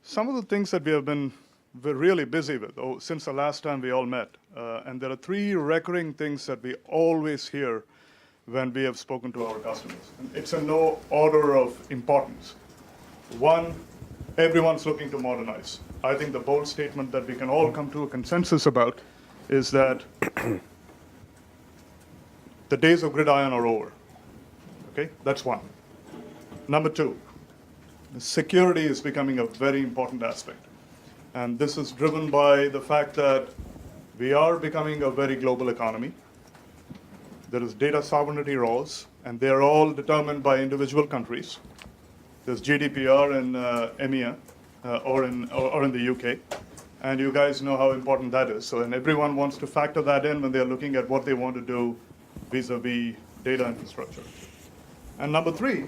Some of the things that we're really busy with since the last time we all met, and there are three recurring things that we always hear when we have spoken to our customers. And it's in no order of importance. One, everyone's looking to modernize. I think the bold statement that we can all come to a consensus about is that the days of gridiron are over. Okay, that's one. Number two, security is becoming a very important aspect. And this is driven by the fact that we are becoming a very global economy. There is data sovereignty laws, and they're all determined by individual countries. There's GDPR in EMEA or in the UK, and you guys know how important that is. So, and everyone wants to factor that in when they're looking at what they want to do vis-a-vis data infrastructure. And number three,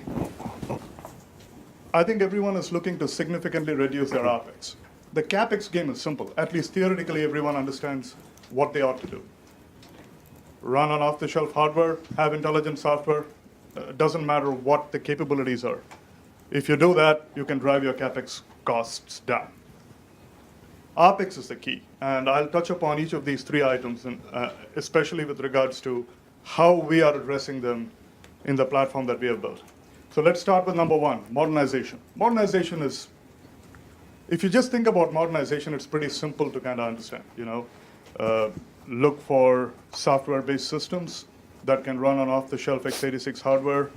I think everyone is looking to significantly reduce their OpEx. The CapEx game is simple. At least theoretically, everyone understands what they ought to do. Run on off-the-shelf hardware, have intelligent software, doesn't matter what the capabilities are. If you do that, you can drive your CapEx costs down. OpEx is the key, and I'll touch upon each of these three items, and, especially with regards to how we are addressing them in the platform that we have built. So let's start with number one, modernization. Modernization is, if you just think about modernization, it's pretty simple to kind of understand. Look for software-based systems that can run on off-the-shelf x86 hardware,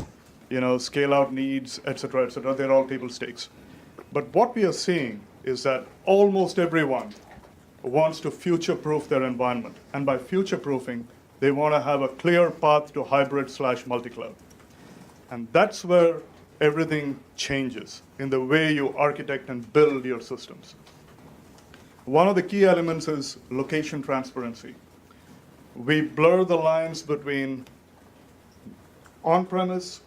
scale out needs, et cetera, et cetera. They're all table stakes. But what we are seeing is that almost everyone wants to future-proof their environment. And by future-proofing, they want to have a clear path to hybrid/multi-cloud. And that's where everything changes in the way you architect and build your systems. One of the key elements is location transparency. We blur the lines between on-premise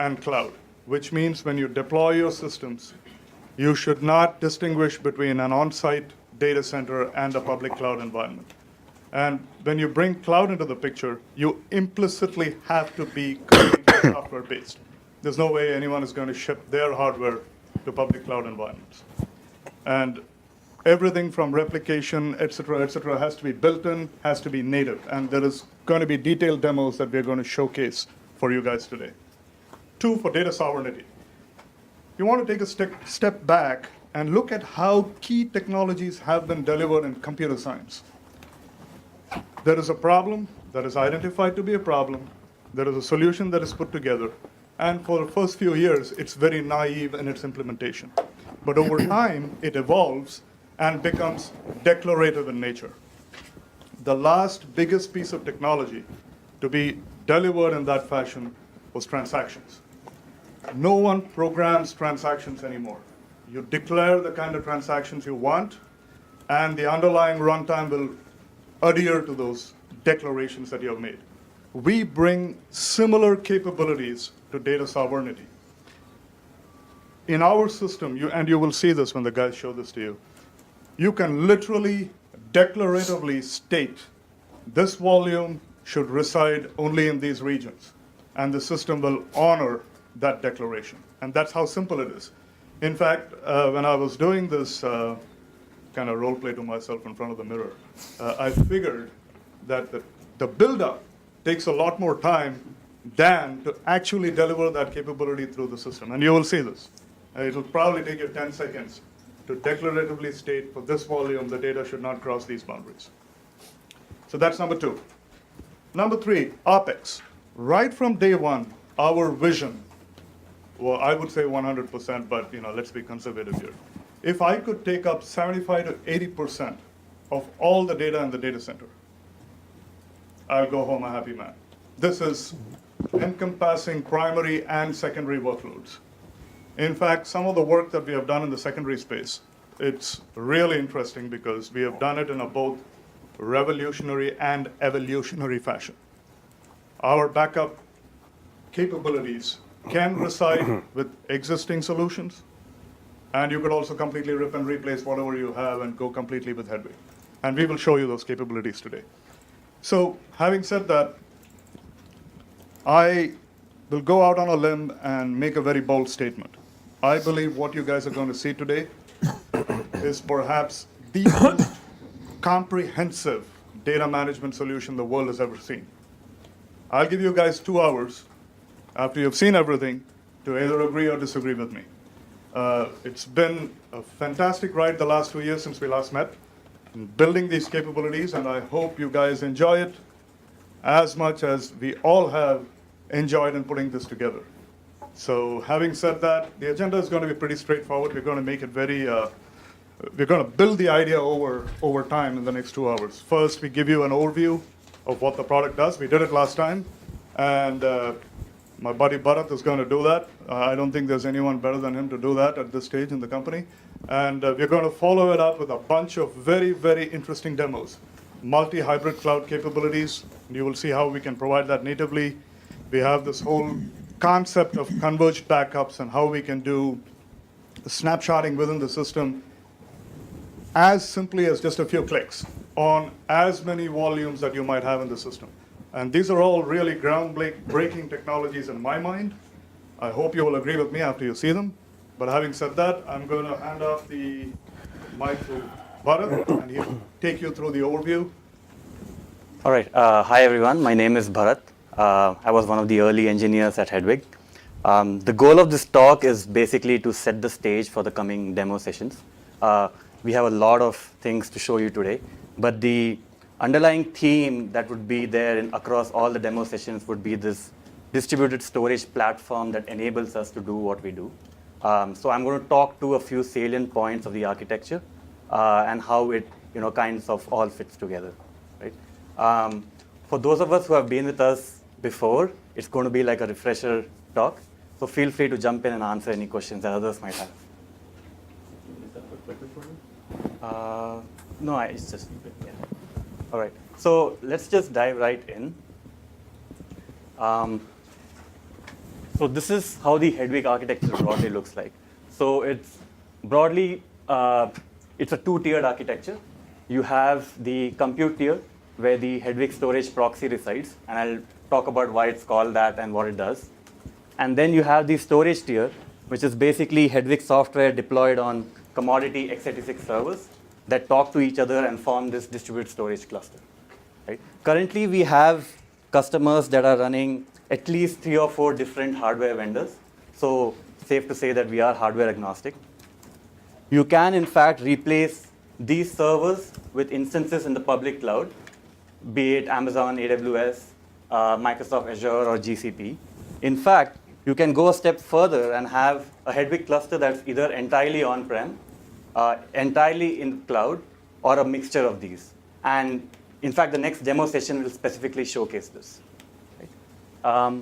and cloud, which means when you deploy your systems, you should not distinguish between an on-site data center and a public cloud environment. And when you bring cloud into the picture, you implicitly have to be completely software-based. There's no way anyone is going to ship their hardware to public cloud environments. And everything from replication, et cetera, has to be built in, has to be native. And there is going to be detailed demos that we're going to showcase for you guys today. Two, for data sovereignty. You want to take a step back and look at how key technologies have been delivered in computer science. There is a problem that is identified to be a problem. There is a solution that is put together. And for the first few years, it's very naive in its implementation. But over time, it evolves and becomes declarative in nature. The last biggest piece of technology to be delivered in that fashion was transactions. No one programs transactions anymore. You declare the kind of transactions you want, and the underlying runtime will adhere to those declarations that you have made. We bring similar capabilities to data sovereignty. In our system, and you will see this when the guys show this to you, you can literally declaratively state this volume should reside only in these regions, and the system will honor that declaration. And that's how simple it is. In fact, when I was doing this kind of role play to myself in front of the mirror, I figured that the build-up takes a lot more time than to actually deliver that capability through the system. And you will see this. It'll probably take you 10 seconds to declaratively state for this volume, the data should not cross these boundaries. So that's number two. Number three, OpEx. Right from day one, our vision, well, I would say 100%, but let's be conservative here. If I could take up 75 to 80% of all the data in the data center, I'll go home a happy man. This is encompassing primary and secondary workloads. In fact, some of the work that we have done in the secondary space, it's really interesting because we have done it in a both revolutionary and evolutionary fashion. Our backup capabilities can reside with existing solutions, and you could also completely rip and replace whatever you have and go completely with Hedwig. And we will show you those capabilities today. So having said that, I will go out on a limb and make a very bold statement. I believe what you guys are going to see today is perhaps the most comprehensive data management solution the world has ever seen. I'll give you guys 2 hours after you've seen everything to either agree or disagree with me. It's been a fantastic ride the last 2 years since we last met in building these capabilities, and I hope you guys enjoy it as much as we all have enjoyed in putting this together. So having said that, the agenda is going to be pretty straightforward. We're going to make it very, we're going to build the idea over time in the next 2 hours. First, we give you an overview of what the product does. We did it last time, and my buddy Bharat is going to do that. I don't think there's anyone better than him to do that at this stage in the company. And we're going to follow it up with a bunch of very, very interesting demos. Multi-hybrid cloud capabilities. You will see how we can provide that natively. We have this whole concept of converged backups and how we can do snapshotting within the system as simply as just a few clicks on as many volumes that you might have in the system. And these are all really groundbreaking technologies in my mind. I hope you will agree with me after you see them. But having said that, I'm going to hand off the mic to Bharat, and he'll take you through the overview. All right. Hi, everyone. My name is Bharat. I was one of the early engineers at Hedvig. The goal of this talk is basically to set the stage for the coming demo sessions. We have a lot of things to show you today, but the underlying theme that would be there across all the demo sessions would be this distributed storage platform that enables us to do what we do. So I'm going to talk to a few salient points of the architecture and how it kinds of all fits together. Right? For those of us who have been with us before, it's going to be like a refresher talk. So feel free to jump in and answer any questions that others might have. No, it's just, yeah. All right. So let's just dive right in. So this is how the Hedwig architecture broadly looks like. So it's broadly, it's a two-tiered architecture. You have the compute tier, where the Hedwig storage proxy resides, and I'll talk about why it's called that and what it does. And then you have the storage tier, which is basically Hedwig software deployed on commodity x86 servers that talk to each other and form this distributed storage cluster. Right? Currently, we have customers that are running at least 3 or 4 different hardware vendors. So safe to say that we are hardware agnostic. You can, in fact, replace these servers with instances in the public cloud, be it Amazon, AWS, Microsoft Azure, or GCP. In fact, you can go a step further and have a Hedwig cluster that's either entirely on-prem, entirely in cloud, or a mixture of these. And in fact, the next demo session will specifically showcase this. Right?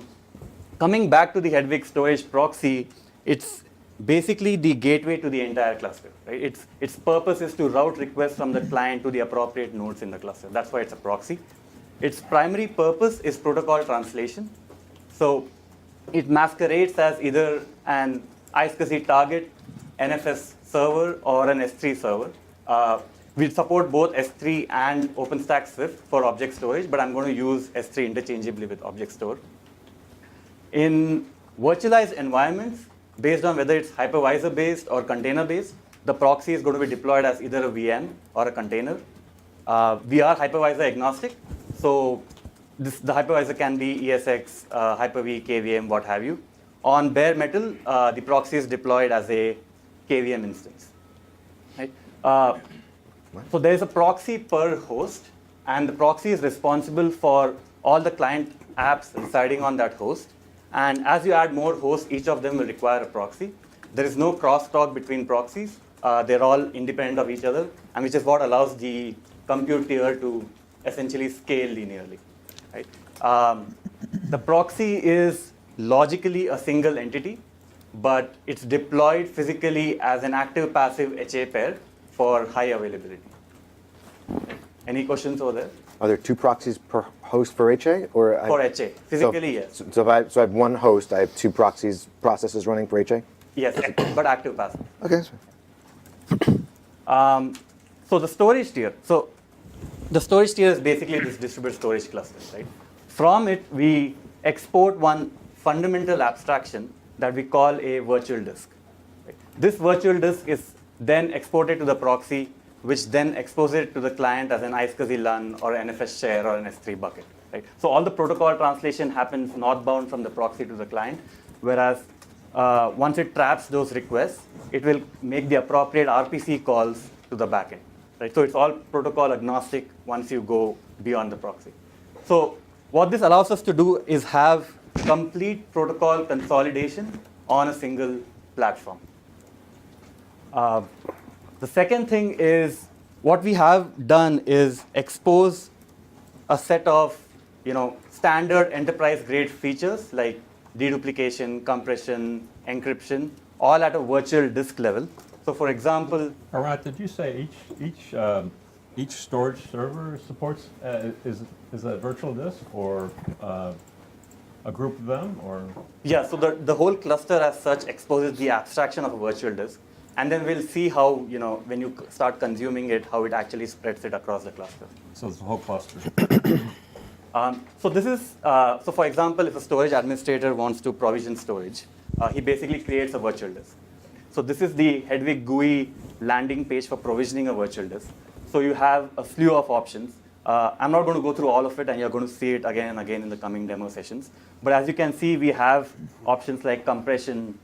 Coming back to the Hedwig storage proxy, it's basically the gateway to the entire cluster. Right? Its purpose is to route requests from the client to the appropriate nodes in the cluster. That's why it's a proxy. Its primary purpose is protocol translation. So it masquerades as either an iSCSI target, NFS server, or an S3 server. We support both S3 and OpenStack Swift for object storage, but I'm going to use S3 interchangeably with object store. In virtualized environments, based on whether it's hypervisor-based or container-based, the proxy is going to be deployed as either a VM or a container. We are hypervisor agnostic, so the hypervisor can be ESX, Hyper-V, KVM, what have you. On bare metal, the proxy is deployed as a KVM instance. Right? So there is a proxy per host, and the proxy is responsible for all the client apps residing on that host. And as you add more hosts, each of them will require a proxy. There is no crosstalk between proxies. They're all independent of each other, and which is what allows the compute tier to essentially scale linearly. Right? The proxy is logically a single entity, but it's deployed physically as an active-passive HA pair for high availability. Any questions over there? Are there 2 proxies per host for HA? Or for HA, physically, yes. So if I have one host, I have 2 processes running for HA? Yes, but active-passive. Okay. So the storage tier. So the storage tier is basically this distributed storage cluster, right? From it, we export one fundamental abstraction that we call a virtual disk. Right? This virtual disk is then export it to the proxy, which then exposes it to the client as an iSCSI LUN or an NFS share or an S3 bucket. Right? So all the protocol translation happens northbound from the proxy to the client, whereas once it traps those requests, it will make the appropriate RPC calls to the backend. Right? So it's all protocol agnostic once you go beyond the proxy. So what this allows us to do is have complete protocol consolidation on a single platform. The second thing is what we have done is expose a set of standard enterprise-grade features like deduplication, compression, encryption, all at a virtual disk level. So for example, Bharat, did you say each storage server supports is a virtual disk or a group of them, or? yeah, so the whole cluster as such exposes the abstraction of a virtual disk. And then we'll see how, when you start consuming it, how it actually spreads it across the cluster. So it's the whole cluster. So this is, so for example, if a storage administrator wants to provision storage, he basically creates a virtual disk. So this is the Hedvig GUI landing page for provisioning a virtual disk. So you have a slew of options. I'm not going to go through all of it, and you're going to see it again and again in the coming demo sessions. But as you can see, we have options like compression,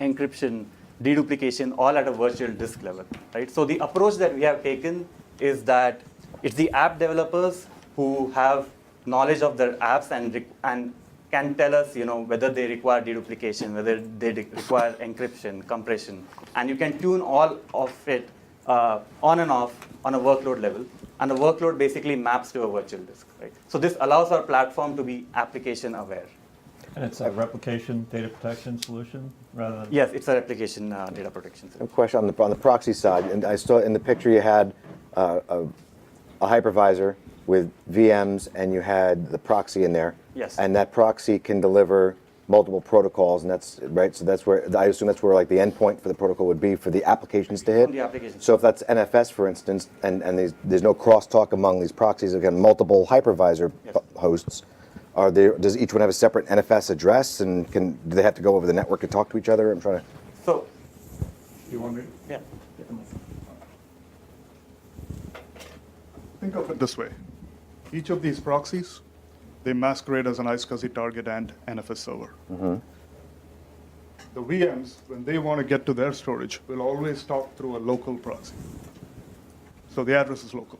encryption, deduplication, all at a virtual disk level. Right? So the approach that we have taken is that it's the app developers who have knowledge of their apps and can tell us whether they require deduplication, whether they require encryption, compression. And you can tune all of it on and off on a workload level. And the workload basically maps to a virtual disk. Right? So this allows our platform to be application aware. And it's a replication data protection solution rather than? Yes, it's a replication data protection solution. A question on the proxy side, and I saw in the picture you had a hypervisor with VMs, and you had the proxy in there. Yes. And that proxy can deliver multiple protocols, and that's right. So that's where I assume that's where like the endpoint for the protocol would be for the applications to hit. On the applications. So if that's NFS, for instance, and there's no crosstalk among these proxies, again, multiple hypervisor Yes. hosts. Does each one have a separate NFS address, and do they have to go over the network to talk to each other? I'm trying to. So, You want me? yeah. Think of it this way. Each of these proxies, they masquerade as an iSCSI target and NFS server. The VMs, when they want to get to their storage, will always talk through a local proxy. So the address is local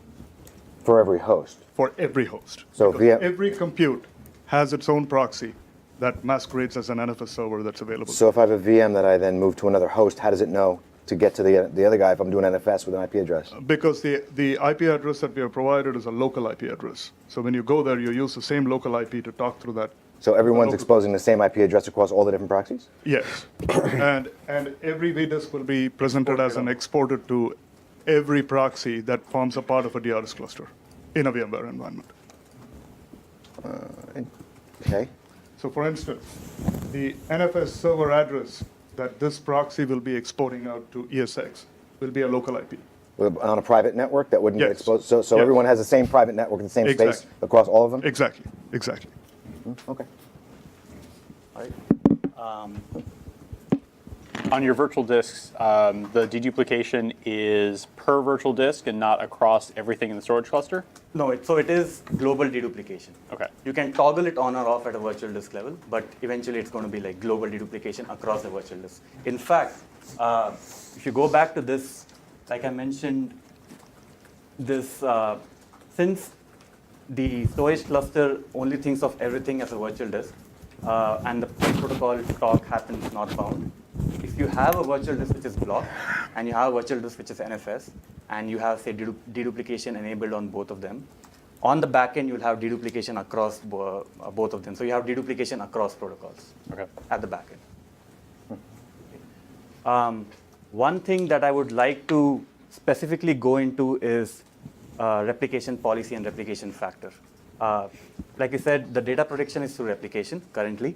For every host. for every host. So Because VM every compute has its own proxy that masquerades as an NFS server that's available. So if I have a VM that I then move to another host, how does it know to get to the other guy if I'm doing NFS with an IP address? Because the IP address that we have provided is a local IP address. So when you go there, you use the same local IP to talk through that. So everyone's local- exposing the same IP address across all the different proxies? Yes. and every VDisk will be presented as an exported to every proxy that forms a part of a DRS cluster in a VMware environment. Okay. So for instance, the NFS server address that this proxy will be exporting out to ESX will be a local IP. On a private network that wouldn't get Yes. exposed? So Yes. everyone has the same private network, the same space Exactly. across all of them? Exactly. Okay. All right. On your virtual disks, the deduplication is per virtual disk and not across everything in the storage cluster? No, so it is global deduplication. Okay. You can toggle it on or off at a virtual disk level, but eventually it's going to be like global deduplication across the virtual disk. In fact, if you go back to this, like I mentioned, this since the storage cluster only thinks of everything as a virtual disk, and the protocol talk happens northbound. If you have a virtual disk which is blocked, and you have a virtual disk which is NFS, and you have, say, deduplication enabled on both of them, on the back end, you'll have deduplication across both of them. So you have deduplication across protocols at the back end. One thing that I would like to specifically go into is replication policy and replication factor. Like I said, the data protection is through replication currently.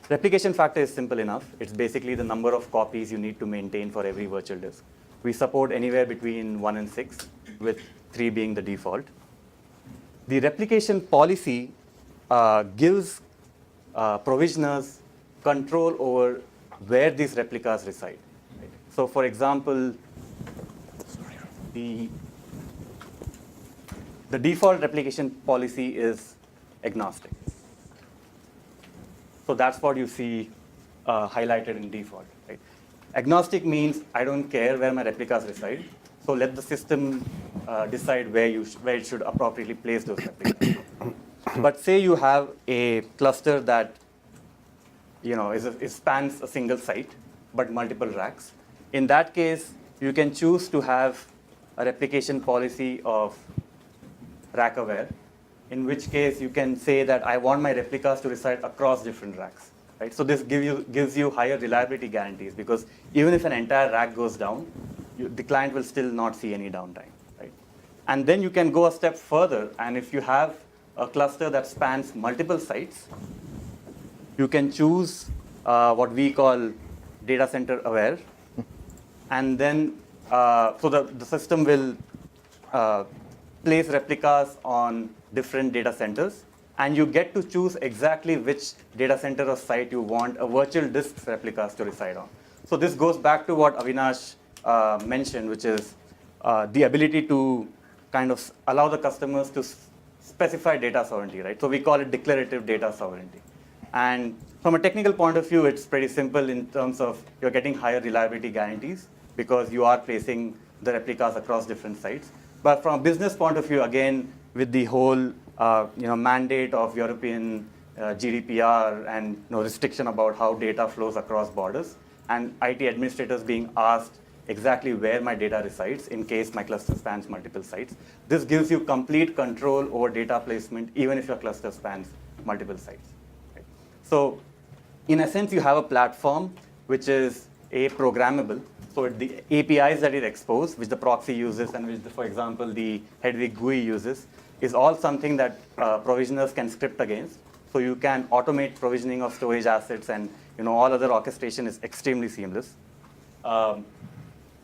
Replication factor is simple enough. It's basically the number of copies you need to maintain for every virtual disk. We support anywhere between 1 and 6, with 3 being the default. The replication policy gives provisioners control over where these replicas reside. Right? So for example, the default replication policy is agnostic. So that's what you see highlighted in default. Right? Agnostic means I don't care where my replicas reside. So let the system decide where it should appropriately place those replicas. But say you have a cluster that spans a single site, but multiple racks. In that case, you can choose to have a replication policy of rack aware, in which case you can say that I want my replicas to reside across different racks. Right? So this gives you higher reliability guarantees, because even if an entire rack goes down, the client will still not see any downtime. Right? And then you can go a step further, and if you have a cluster that spans multiple sites, you can choose what we call data center aware, and then so the system will place replicas on different data centers, and you get to choose exactly which data center or site you want a virtual disk replicas to reside on. So this goes back to what Avinash mentioned, which is the ability to kind of allow the customers to specify data sovereignty, right? So we call it declarative data sovereignty. And from a technical point of view, it's pretty simple in terms of you're getting higher reliability guarantees because you are placing the replicas across different sites. But from a business point of view, again, with the whole mandate of European GDPR and restriction about how data flows across borders, and IT administrators being asked exactly where my data resides in case my cluster spans multiple sites, this gives you complete control over data placement even if your cluster spans multiple sites. Right? So in essence, you have a platform which is programmable. So the APIs that it exposes, which the proxy uses and which, for example, the Hedvig GUI uses, is all something that provisioners can script against. So you can automate provisioning of storage assets, and all other orchestration is extremely seamless.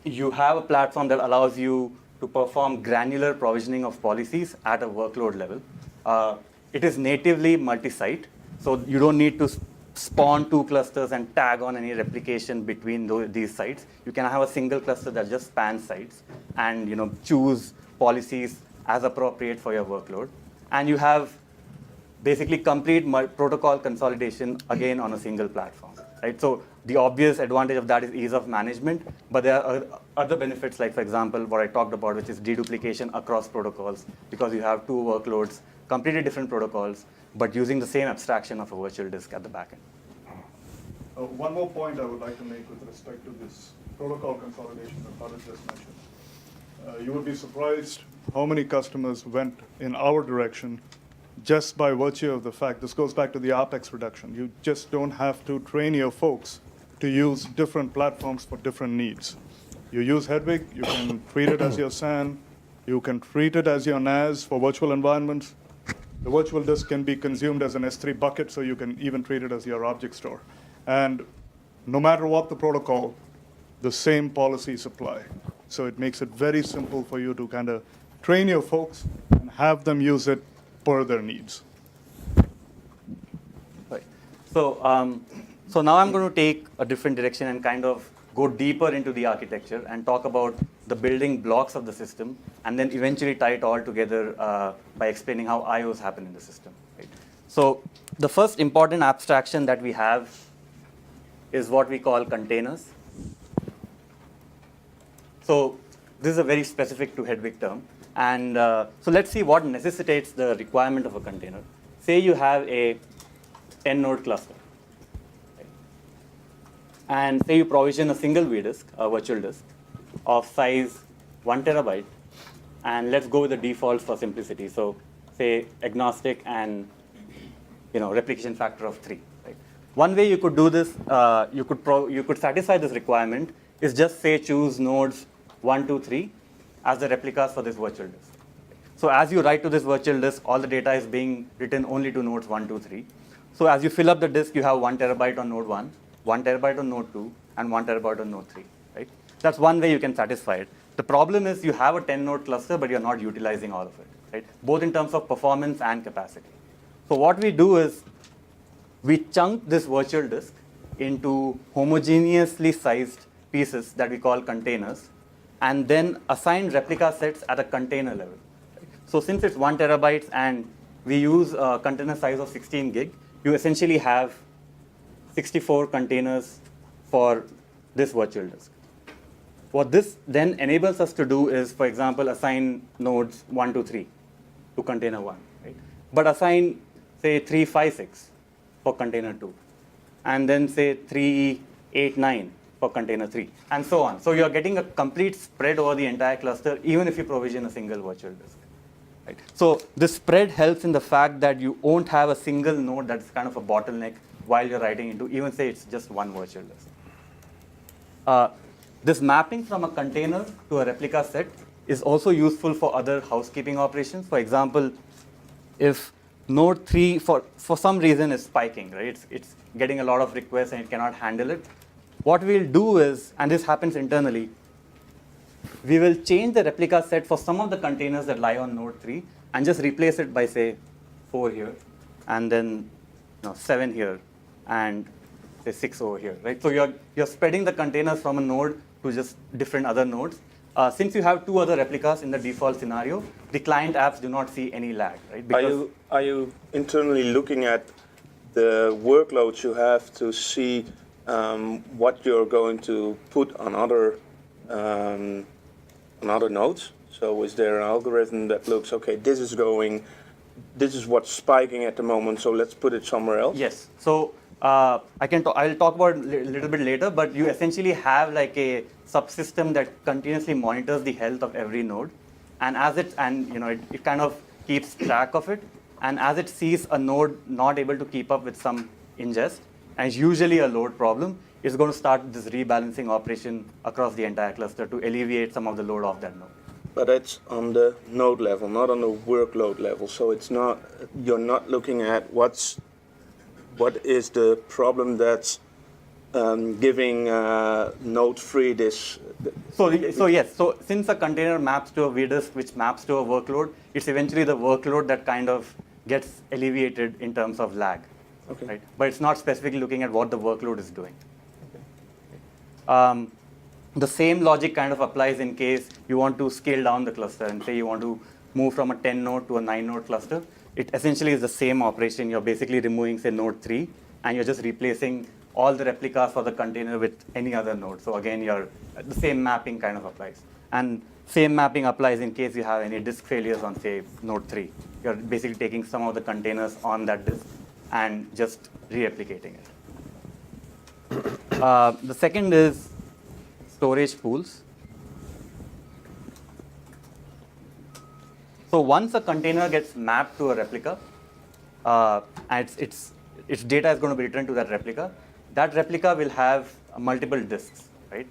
You have a platform that allows you to perform granular provisioning of policies at a workload level. It is natively multi-site, so you don't need to spawn 2 clusters and tag on any replication between these sites. You can have a single cluster that just spans sites and choose policies as appropriate for your workload. And you have basically complete protocol consolidation, again, on a single platform. Right? So the obvious advantage of that is ease of management, but there are other benefits, like, for example, what I talked about, which is deduplication across protocols, because you have 2 workloads, completely different protocols, but using the same abstraction of a virtual disk at the back end. One more point I would like to make with respect to this protocol consolidation that Bharat just mentioned. You would be surprised how many customers went in our direction just by virtue of the fact, this goes back to the OpEx reduction. You just don't have to train your folks to use different platforms for different needs. You use Hedvig, you can treat it as your SAN, you can treat it as your NAS for virtual environments. The virtual disk can be consumed as an S3 bucket, so you can even treat it as your object store. And no matter what the protocol, the same policies apply. So it makes it very simple for you to kind of train your folks and have them use it per their needs. Right. So, so now I'm going to take a different direction and kind of go deeper into the architecture and talk about the building blocks of the system, and then eventually tie it all together by explaining how IOs happen in the system. Right? So the first important abstraction that we have is what we call containers. So this is a very specific to Hedvig term. And so let's see what necessitates the requirement of a container. Say you have a 10-node cluster. Right? And say you provision a single vDisk, a virtual disk, of size 1 terabyte. And let's go with the defaults for simplicity. So say agnostic and replication factor of 3. Right? One way you could do this, you could satisfy this requirement is just say choose nodes 1, 2, 3 as the replicas for this virtual disk. So as you write to this virtual disk, all the data is being written only to nodes 1, 2, 3. So as you fill up the disk, you have 1 terabyte on node 1, 1 terabyte on node 2, and 1 terabyte on node 3. Right? That's one way you can satisfy it. The problem is you have a 10-node cluster, but you're not utilizing all of it, right? Both in terms of performance and capacity. So what we do is we chunk this virtual disk into homogeneously sized pieces that we call containers, and then assign replica sets at a container level. So since it's 1 terabytes and we use a container size of 16 gig, you essentially have 64 containers for this virtual disk. What this then enables us to do is, for example, assign nodes 1 to 3 to container 1, right? But assign, say, 3, 5, 6 for container 2, and then say 3, 8, 9 for container 3, and so on. So you're getting a complete spread over the entire cluster, even if you provision a single virtual disk. Right? So this spread helps in the fact that you won't have a single node that's kind of a bottleneck while you're writing into, even say it's just one virtual disk. This mapping from a container to a replica set is also useful for other housekeeping operations. For example, if node 3 for some reason is spiking, right? It's getting a lot of requests and it cannot handle it. What we'll do is, and this happens internally, we will change the replica set for some of the containers that lie on node 3 and just replace it by, say, 4 here, and then 7 here, and say 6 over here, right? So you're spreading the containers from a node to just different other nodes. Since you have 2 other replicas in the default scenario, the client apps do not see any lag, right? Because Are you internally looking at the workloads you have to see what you're going to put on other nodes? So is there an algorithm that looks, okay, this is what's spiking at the moment, so let's put it somewhere else? Yes. So I'll talk about it a little bit later, but you essentially have like a subsystem that continuously monitors the health of every node, and it kind of keeps track of it, and as it sees a node not able to keep up with some ingest, and it's usually a load problem, it's going to start this rebalancing operation across the entire cluster to alleviate some of the load of that node. But it's on the node level, not on the workload level. So you're not looking at what is the problem that's giving node 3 this. So yes, so since a container maps to a vdisk which maps to a workload, it's eventually the workload that kind of gets alleviated in terms of lag. Okay. Right? But it's not specifically looking at what the workload is doing. The same logic kind of applies in case you want to scale down the cluster and say you want to move from a 10 node to a 9 node cluster. It essentially is the same operation. You're basically removing, say, node 3, and you're just replacing all the replicas for the container with any other node. So again, the same mapping kind of applies. And same mapping applies in case you have any disk failures on, say, node 3. You're basically taking some of the containers on that disk and just re-replicating it. The second is storage pools. So once a container gets mapped to a replica, and its data is going to be returned to that replica will have multiple disks, right?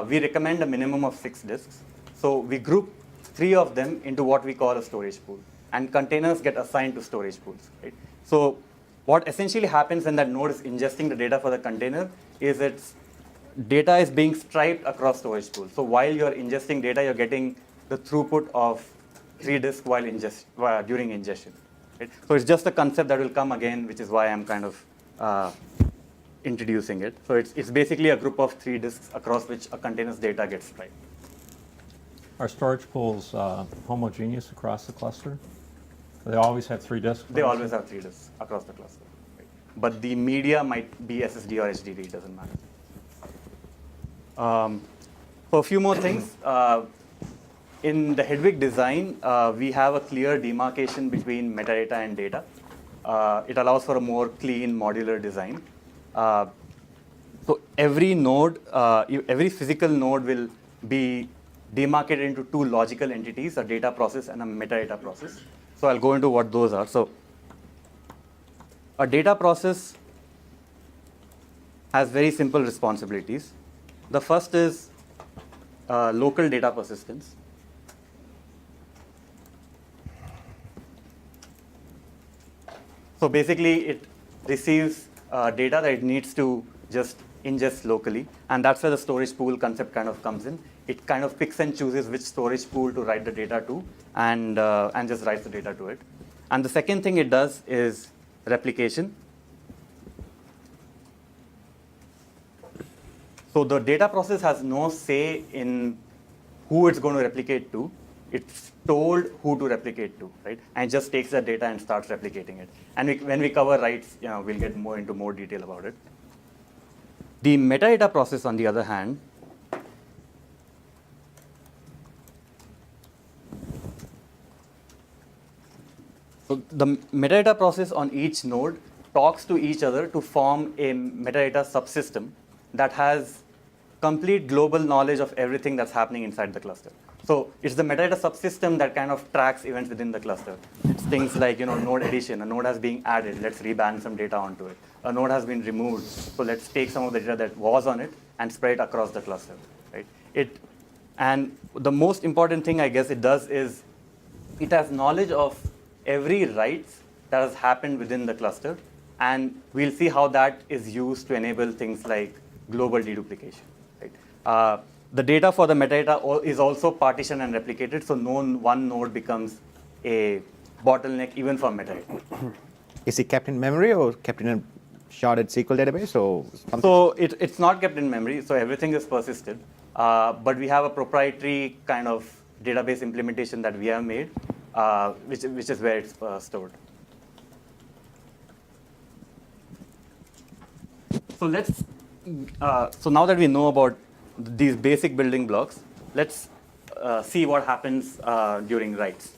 We recommend a minimum of 6 disks. So we group 3 of them into what we call a storage pool, and containers get assigned to storage pools, right? So what essentially happens when that node is ingesting the data for the container is its data is being striped across storage pools. So while you're ingesting data, you're getting the throughput of 3 disks during ingestion. Right? So it's just a concept that will come again, which is why I'm kind of introducing it. So it's basically a group of 3 disks across which a container's data gets striped. Are storage pools homogeneous across the cluster? They always have 3 disks? They always have 3 disks across the cluster. Right? But the media might be SSD or HDD, it doesn't matter. So a few more things. In the Hedvig design, we have a clear demarcation between metadata and data. It allows for a more clean modular design. So every node, every physical node will be demarcated into 2 logical entities, a data process and a metadata process. So I'll go into what those are. So a data process has very simple responsibilities. The first is local data persistence. So basically, it receives data that it needs to just ingest locally, and that's where the storage pool concept kind of comes in. It kind of picks and chooses which storage pool to write the data to, and just writes the data to it. And the second thing it does is replication. So the data process has no say in who it's going to replicate to. It's told who to replicate to, right? And it just takes the data and starts replicating it. And when we cover writes, we'll get into more detail about it. The metadata process, on the other hand, so the metadata process on each node talks to each other to form a metadata subsystem that has complete global knowledge of everything that's happening inside the cluster. So it's the metadata subsystem that kind of tracks events within the cluster. It's things like node addition. A node has been added. Let's rebalance some data onto it. A node has been removed. So let's take some of the data that was on it and spread it across the cluster. Right? And the most important thing I guess it does is it has knowledge of every write that has happened within the cluster, and we'll see how that is used to enable things like global deduplication. Right? The data for the metadata is also partitioned and replicated, so no one node becomes a bottleneck even for metadata. Is it kept in memory or kept in a sharded SQL database or something? So it's not kept in memory, so everything is persisted. But we have a proprietary kind of database implementation that we have made, which is where it's stored. So now that we know about these basic building blocks, let's see what happens during writes.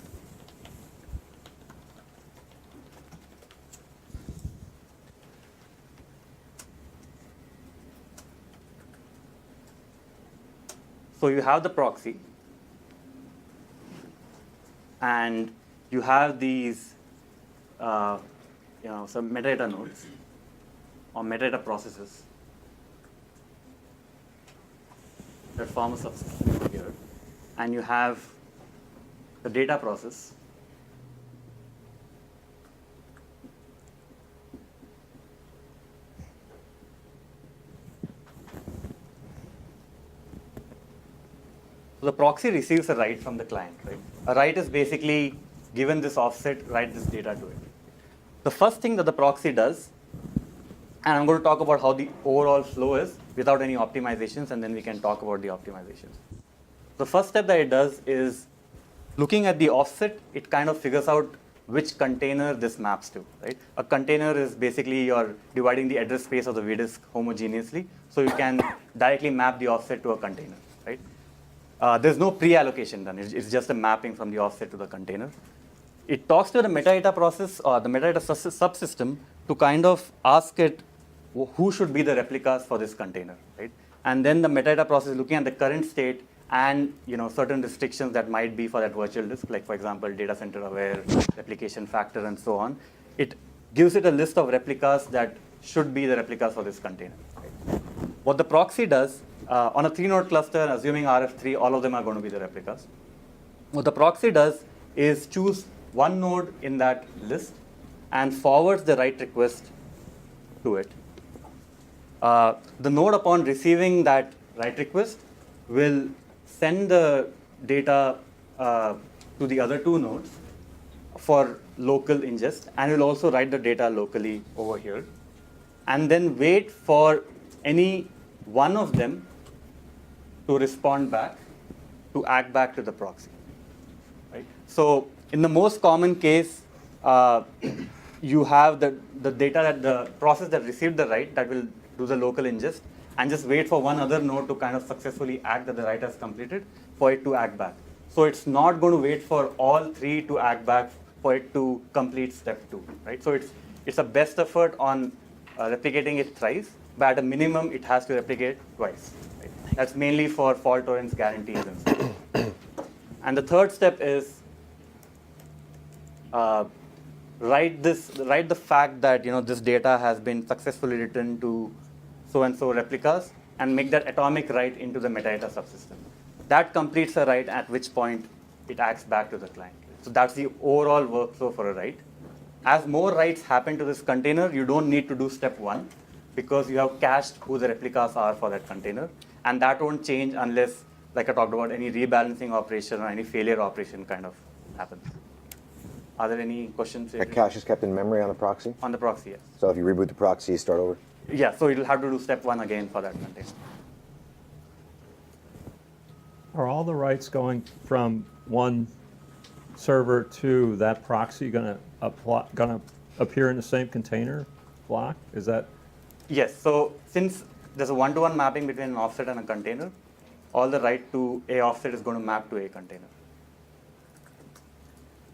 So you have the proxy, and you have these some metadata nodes or metadata processes that form a subsystem here, and you have the data process, so the proxy receives a write from the client, right? A write is basically given this offset, write this data to it. The first thing that the proxy does, and I'm going to talk about how the overall flow is without any optimizations, and then we can talk about the optimizations. The first step that it does is, looking at the offset, it kind of figures out which container this maps to, right? A container is basically you're dividing the address space of the vdisk homogeneously, so you can directly map the offset to a container, right? There's no pre-allocation done. It's just a mapping from the offset to the container. It talks to the metadata process or the metadata subsystem to kind of ask it who should be the replicas for this container, right? And then the metadata process, looking at the current state and certain restrictions that might be for that virtual disk, like for example data center aware, replication factor, and so on. It gives it a list of replicas that should be the replicas for this container. Right? What the proxy does on a 3-node cluster, assuming RF3, all of them are going to be the replicas. What the proxy does is choose one node in that list and forwards the write request to it. The node, upon receiving that write request, will send the data to the other 2 nodes for local ingest, and will also write the data locally over here, and then wait for any one of them to respond back, to act back to the proxy. Right? So in the most common case, you have the data that the process that received the write that will do the local ingest and just wait for one other node to kind of successfully act that the write has completed for it to act back. So it's not going to wait for all 3 to act back for it to complete step 2, right? So it's a best effort on replicating it thrice, but at a minimum it has to replicate twice. Right? That's mainly for fault tolerance guarantees and so on. And the third step is write the fact that this data has been successfully written to so-and-so replicas and make that atomic write into the metadata subsystem. That completes a write, at which point it acts back to the client. So that's the overall workflow for a write. As more writes happen to this container, you don't need to do step 1 because you have cached who the replicas are for that container. And that won't change unless, like I talked about, any rebalancing operation or any failure operation kind of happens. Are there any questions? That cache is kept in memory on the proxy? On the proxy, yes. So if you reboot the proxy, you start over? Yeah, so it'll have to do step 1 again for that container. Are all the writes going from one server to that proxy going to appear in the same container block? Is that? Yes, so since there's a one-to-one mapping between an offset and a container, all the write to a offset is going to map to a container.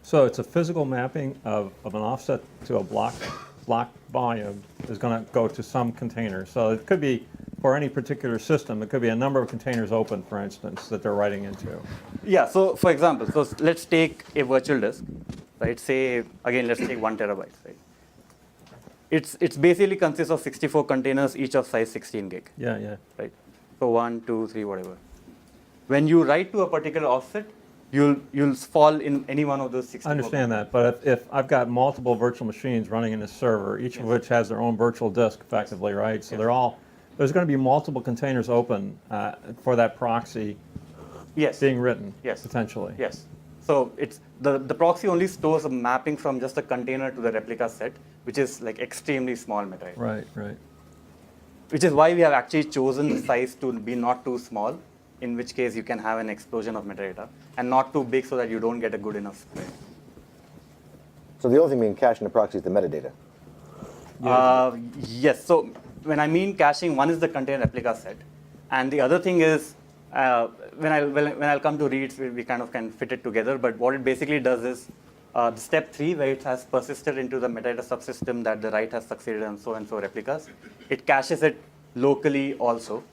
So it's a physical mapping of an offset to a block volume is going to go to some container. So it could be, for any particular system, it could be a number of containers open, for instance, that they're writing into. Yeah, so for example, so let's take a virtual disk, right? Say, again, let's take 1 terabyte, right? It's basically consists of 64 containers, each of size 16 gig, Yeah, yeah. right? So 1, 2, 3, whatever. When you write to a particular offset, you'll fall in any one of those 64. I understand that, but if I've got multiple virtual machines running in this server, each of which has their own virtual disk, effectively, right? So there's going to be multiple containers open for that proxy Yes. being written, Yes. potentially. Yes. So it's the proxy only stores a mapping from just a container to the replica set, which is like extremely small metadata. Right, right. Which is why we have actually chosen the size to be not too small, in which case you can have an explosion of metadata, and not too big so that you don't get a good enough spread. So the only thing being cached in the proxy is the metadata. Yes. So when I mean caching, one is the container replica set, and the other thing is when I'll come to reads, we kind of can fit it together. But what it basically does is the step 3, where it has persisted into the metadata subsystem that the write has succeeded on so and so replicas, it caches it locally also.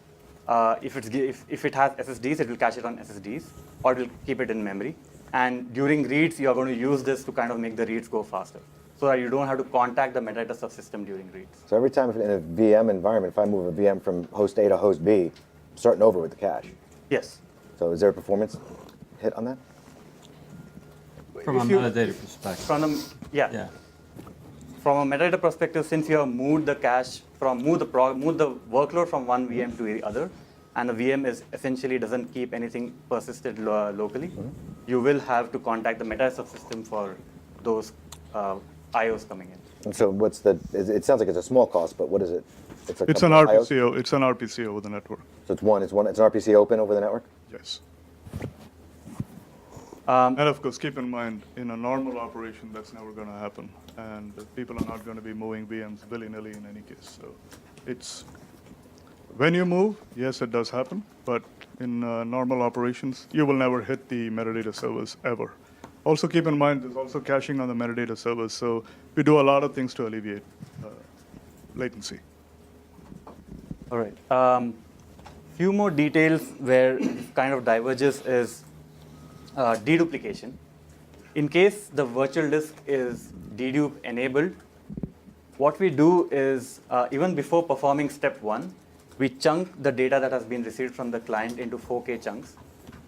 If it has SSDs, it will cache it on SSDs, or it will keep it in memory. And during reads, you are going to use this to kind of make the reads go faster, so that you don't have to contact the metadata subsystem during reads. So every time in a VM environment, if I move a VM from host A to host B, I'm starting over with the cache. Yes. So is there a performance hit on that? From a If you- metadata perspective. Yeah. From a metadata perspective, since you have moved the cache moved the workload from one VM to the other, and the VM is essentially doesn't keep anything persisted locally, you will have to contact the metadata subsystem for those IOs coming in. And so it sounds like it's a small cost, but what is it? It's an couple of IOs? RPC. It's an RPC over the network. So it's an RPC open over the network? Yes. And of course, keep in mind, in a normal operation, that's never going to happen. And people are not going to be moving VMs willy-nilly in any case. So it's, when you move, yes, it does happen. But in normal operations, you will never hit the metadata servers ever. Also keep in mind, there's also caching on the metadata servers. So we do a lot of things to alleviate latency. All right. Few more details where it kind of diverges is deduplication. In case the virtual disk is dedupe enabled, what we do is even before performing step 1, we chunk the data that has been received from the client into 4K chunks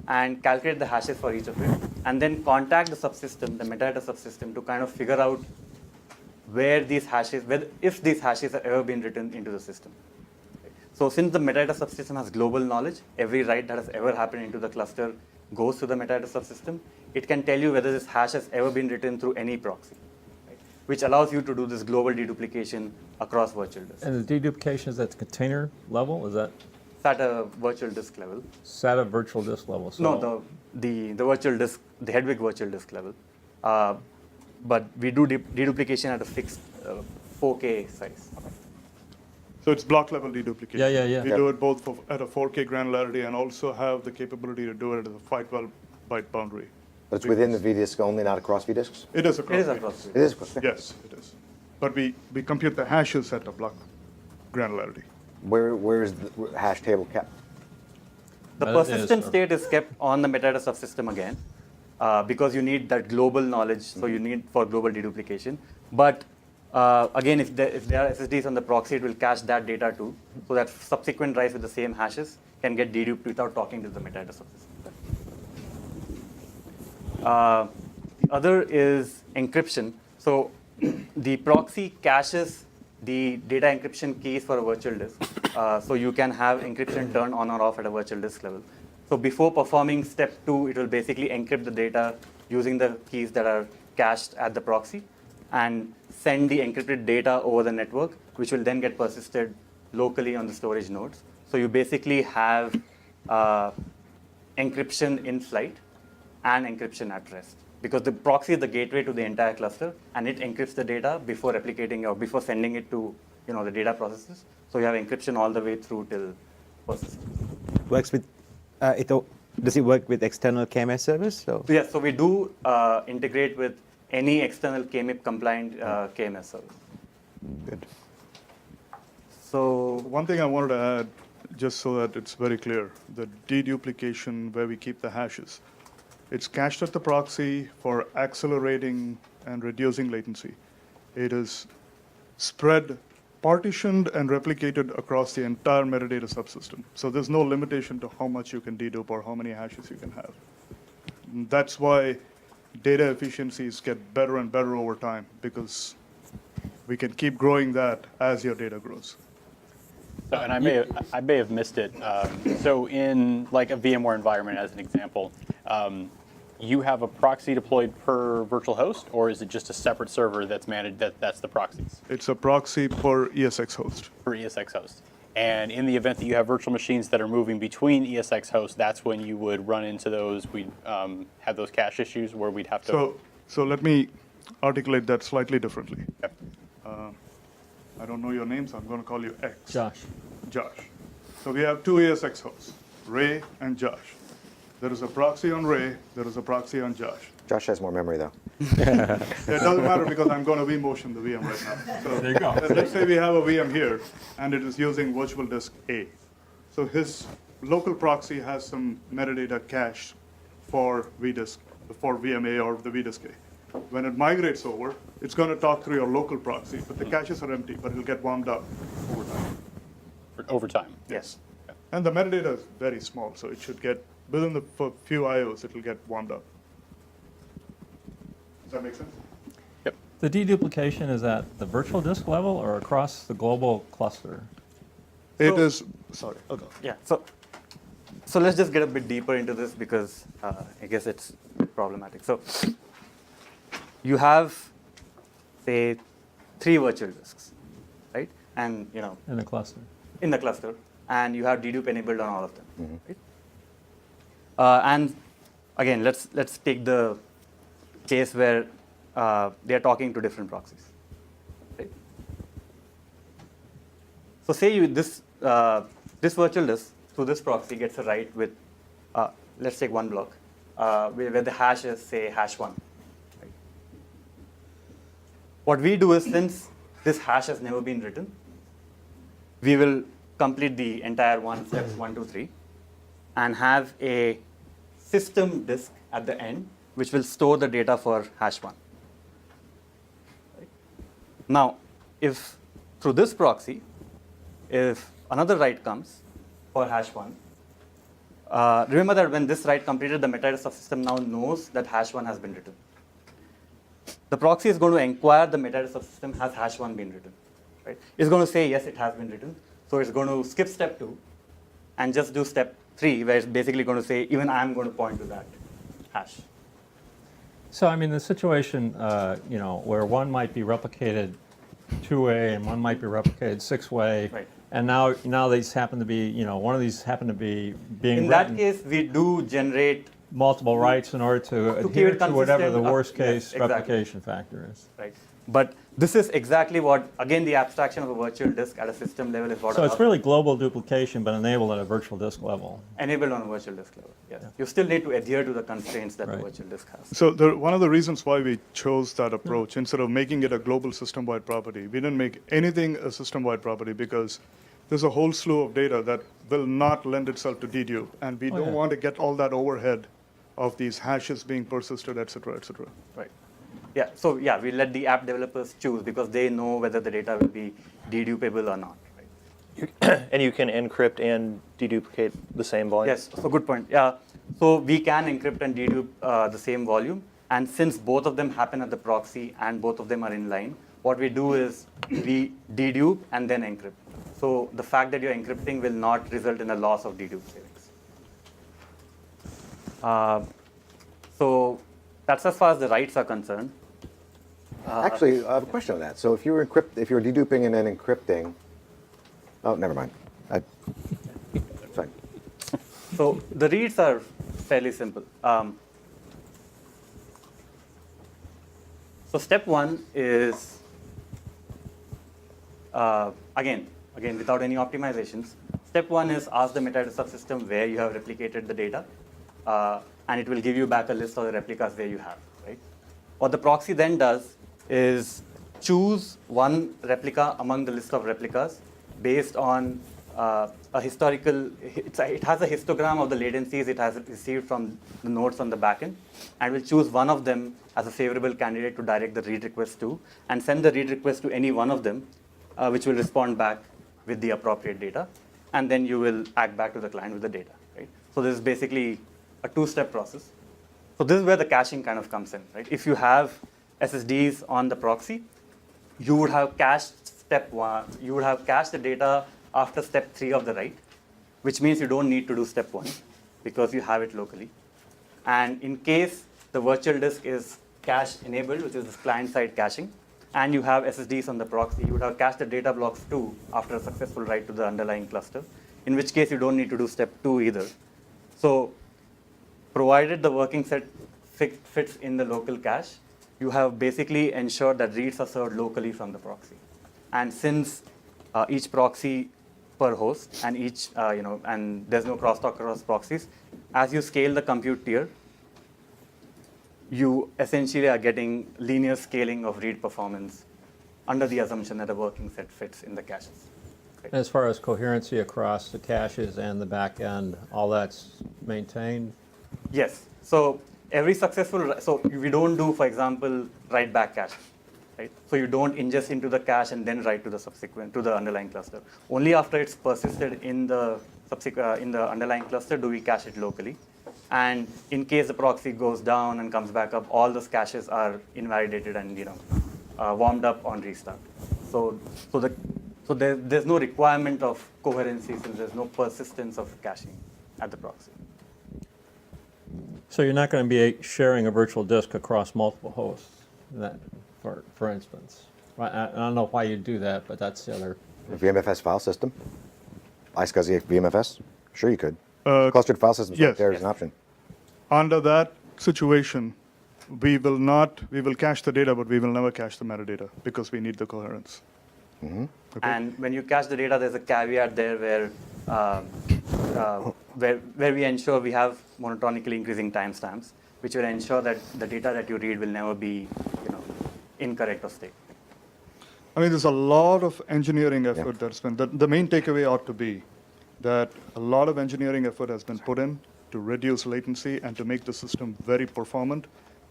and calculate the hashes for each of it, and then contact the subsystem, the metadata subsystem, to kind of figure out where these hashes, if these hashes have ever been written into the system. So since the metadata subsystem has global knowledge, every write that has ever happened into the cluster goes to the metadata subsystem, it can tell you whether this hash has ever been written through any proxy, right? Which allows you to do this global deduplication across virtual disks. And the deduplication is at the container level? Is that It's at a virtual disk level. SATA virtual disk level? So No, the virtual disk, the Hedwig virtual disk level. But we do deduplication at a fixed 4K size. So it's block level deduplication. Yeah. We do it both at a 4K granularity and also have the capability to do it at a 512 byte boundary. But it's within the vDisk only, not across vDisks? It is across. It is across. It is across. Yes, it is. But we compute the hashes at a block granularity. Where is the hash table kept? The But it is, persistent sir. state is kept on the metadata subsystem again, because you need that global knowledge, so you need for global deduplication. But again, if there are SSDs on the proxy, it will cache that data too, so that subsequent writes with the same hashes can get deduped without talking to the metadata subsystem. The other is encryption. So the proxy caches the data encryption keys for a virtual disk. So you can have encryption turned on or off at a virtual disk level. So before performing step 2, it will basically encrypt the data using the keys that are cached at the proxy and send the encrypted data over the network, which will then get persisted locally on the storage nodes. So you basically have encryption in flight and encryption at rest. Because the proxy is the gateway to the entire cluster, and it encrypts the data before replicating or before sending it to the data processes. So you have encryption all the way through till persistence. Works with does it work with external KMS servers? So Yes, so we do integrate with any external KMIP compliant KMS service. good. So One thing I wanted to add, just so that it's very clear, the deduplication where we keep the hashes, it's cached at the proxy for accelerating and reducing latency. It is spread, partitioned, and replicated across the entire metadata subsystem. So there's no limitation to how much you can dedupe or how many hashes you can have. That's why data efficiencies get better and better over time, because we can keep growing that as your data grows. So, and I may have missed it. So in like a VMware environment, as an example, you have a proxy deployed per virtual host, or is it just a separate server that's managed? That's the proxies It's a proxy per ESX host. per ESX host. And in the event that you have virtual machines that are moving between ESX hosts, that's when you would run into those. We'd have those cache issues where we'd have to. So let me articulate that slightly differently. Okay. I don't know your name, so I'm going to call you X. Josh. Josh. So we have two ESX hosts, Ray and Josh. There is a proxy on Ray, there is a proxy on Josh. Josh has more memory, though. It doesn't matter because I'm going to vMotion the VM right now. So There you go. let's say we have a VM here, and it is using virtual disk A. So his local proxy has some metadata cache for vDisk, for VMA or the vDisk A. When it migrates over, it's going to talk through your local proxy, but the caches are empty, but it'll get warmed up over time. Over time. yes. And the metadata is very small, so it should get, within the few IOs, it'll get warmed up. Does that make sense? Yep. The deduplication is at the virtual disk level or across the global cluster? It is, sorry. Okay. Yeah. So let's just get a bit deeper into this because I guess it's problematic. So you have, say, 3 virtual disks, right? And In the cluster. in the cluster, and you have dedupe enabled on all of them, right? And again, let's take the case where they are talking to different proxies, right? So say this virtual disk through this proxy gets a write with, let's take one block, where the hash is, say, hash1. Right? What we do is, since this hash has never been written, we will complete the entire steps 1, 2, 3, and have a system disk at the end, which will store the data for hash1. Right? Now, if through this proxy, if another write comes for hash1, remember that when this write completed, the metadata subsystem now knows that hash1 has been written. The proxy is going to inquire the metadata subsystem, has hash1 been written? Right? It's going to say, yes, it has been written. So it's going to skip step 2 and just do step 3, where it's basically going to say, even I'm going to point to that hash. So, I mean, the situation, where one might be replicated 2-way and one might be replicated 6-way, Right. and now these happen to be, one of these happen to be being In written that case, we do generate, multiple writes in order to keep adhere it to whatever the consistent, worst case yes, exactly. replication factor is. right? But this is exactly what, again, the abstraction of a virtual disk at a system level is what So it's allows- really global duplication, but enabled at a virtual disk level. enabled on a virtual disk level. Yes. You still need to adhere to the constraints that Right. the virtual disk has. So one of the reasons why we chose that approach, instead of making it a global system-wide property, we didn't make anything a system-wide property because there's a whole slew of data that will not lend itself to dedupe, and we don't yeah. want to get all that overhead of these hashes being persisted, et cetera, et cetera. Right. Yeah. So yeah, we let the app developers choose because they know whether the data will be dedupable or not. Right? And you can encrypt and deduplicate the same volume? Yes. So good point. Yeah. So we can encrypt and dedupe the same volume, and since both of them happen at the proxy and both of them are in line, what we do is we dedupe and then encrypt. So the fact that you're encrypting will not result in a loss of dedupe savings. So that's as far as the writes are concerned. Actually, I have a question on that. So if you're deduping and then encrypting, oh, never mind. Fine. So the reads are fairly simple. So step one is, again, without any optimizations. Step one is ask the metadata subsystem where you have replicated the data, and it will give you back a list of the replicas where you have, right? What the proxy then does is choose one replica among the list of replicas based on a historical, it has a histogram of the latencies it has received from the nodes on the backend, and will choose one of them as a favorable candidate to direct the read request to, and send the read request to any one of them, which will respond back with the appropriate data, and then you will act back to the client with the data, right? So this is basically a two-step process. So this is where the caching kind of comes in, right? If you have SSDs on the proxy, you would have cached step one, you would have cached the data after step 3 of the write, which means you don't need to do step 1 because you have it locally. And in case the virtual disk is cache enabled, which is this client-side caching, and you have SSDs on the proxy, you would have cached the data blocks too after a successful write to the underlying cluster, in which case you don't need to do step 2 either. So provided the working set fits in the local cache, you have basically ensured that reads are served locally from the proxy. And since each proxy per host, and each and there's no crosstalk across proxies, as you scale the compute tier, you essentially are getting linear scaling of read performance under the assumption that a working set fits in the caches. Right? As far as coherency across the caches and the back end, all that's maintained? Yes. So every successful, so we don't do, for example, write back cache. Right? So you don't ingest into the cache and then write to the subsequent, to the underlying cluster. Only after it's persisted in the underlying cluster do we cache it locally. And in case the proxy goes down and comes back up, all those caches are invalidated and warmed up on restart. So there's no requirement of coherency since there's no persistence of caching at the proxy. So you're not going to be sharing a virtual disk across multiple hosts, for instance. I don't know why you'd do that, but that's the other. VMFS file system? iSCSI VMFS? Sure you could. Clustered file systems yes. right there is an option. Under that situation, we will cache the data, but we will never cache the metadata because we need the coherence. Mm-hmm. Okay. And when you cache the data, there's a caveat there where we ensure we have monotonically increasing timestamps, which will ensure that the data that you read will never be incorrect or stale. I mean, there's a lot of engineering effort that's been, the main takeaway ought to be that a lot of engineering effort has been put in to reduce latency and to make the system very performant,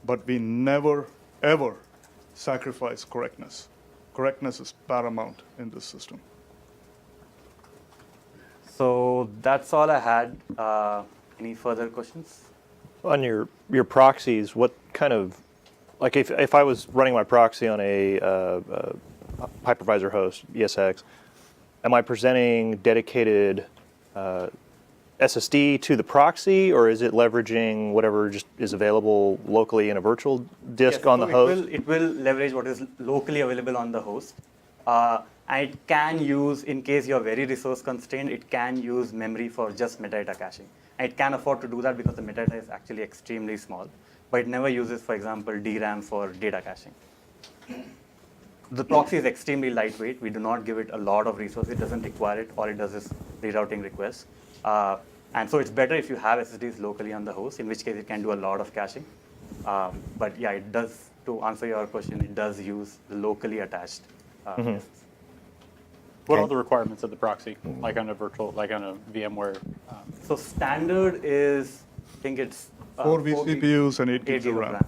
but we never, ever sacrifice correctness. Correctness is paramount in this system. So that's all I had. Any further questions? On your proxies, what kind of, like if I was running my proxy on a hypervisor host, ESX, am I presenting dedicated SSD to the proxy, or is it leveraging whatever just is available locally in a virtual disk on the host? It will leverage what is locally available on the host. And it can use, in case you're very resource constrained, it can use memory for just metadata caching. And it can afford to do that because the metadata is actually extremely small. But it never uses, for example, DRAM for data caching. The proxy is extremely lightweight. We do not give it a lot of resources. It doesn't require it. All it does is rerouting requests. And so it's better if you have SSDs locally on the host, in which case it can do a lot of caching. But yeah, it does, to answer your question, it does use the locally attached disks. What are the requirements of the proxy, like on a VMware? So standard is, I think it's 4 vCPUs and 8 gigs of RAM.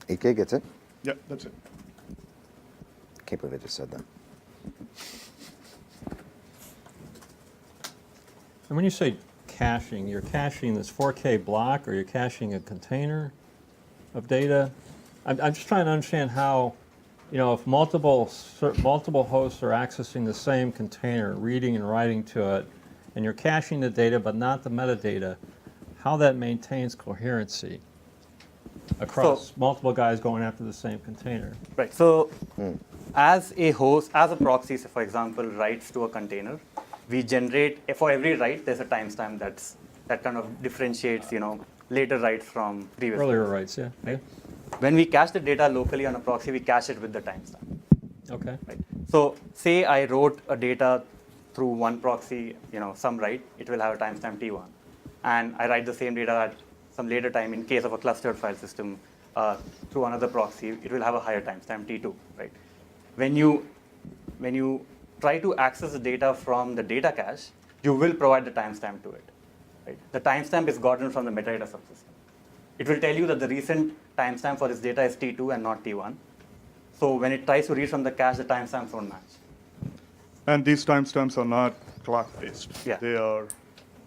8 gig, that's it? Yeah, that's it. Can't believe I just said that. And when you say caching, you're caching this 4K block, or you're caching a container of data? I'm just trying to understand how, if multiple hosts are accessing the same container, reading and writing to it, and you're caching the data but not the metadata, how that maintains coherency across multiple guys going after the same container. Right. So as a host, as a proxy, so for example, writes to a container, we generate, for every write, there's a timestamp that kind of differentiates, later writes from previous. Earlier writes. writes, yeah. When we cache the data locally on a proxy, we cache it with the timestamp. Okay. Right? So say I wrote a data through one proxy, some write, it will have a timestamp T1. And I write the same data at some later time in case of a clustered file system through another proxy, it will have a higher timestamp T2, right? When you try to access the data from the data cache, you will provide the timestamp to it. Right? The timestamp is gotten from the metadata subsystem. It will tell you that the recent timestamp for this data is T2 and not T1. So when it tries to read from the cache, the timestamps won't match. And these timestamps are not clock-based. Yeah. They are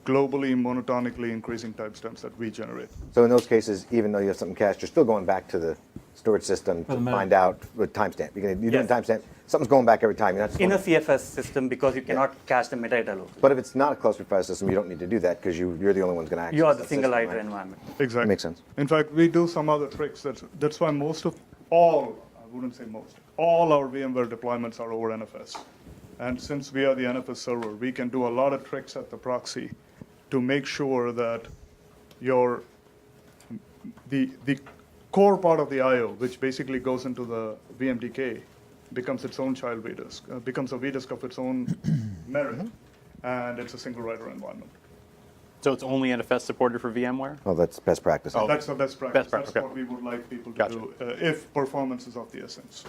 globally, monotonically increasing timestamps that we generate. So in those cases, even though you have something cached, you're still going back to the storage system to the minute. find out what timestamp. You're doing Yes. timestamp. Something's going back every time. You're not just In a going- CFS system, because you cannot cache the metadata locally. But if it's not a clustered file system, you don't need to do that because you're the only one's going to access You are the that single system, iter right? environment. Exactly. Makes sense. In fact, we do some other tricks. That's why most of all, I wouldn't say most, all our VMware deployments are over NFS. And since we are the NFS server, we can do a lot of tricks at the proxy to make sure that the core part of the I/O, which basically goes into the VMDK, becomes its own child vdisk, becomes a vdisk of its own merit, and it's a single writer environment. So it's only NFS supported for VMware? Oh, that's best practice. Oh. That's the best practice. Best practice, That's okay. what we would like people to Gotcha. do if performance is of the essence.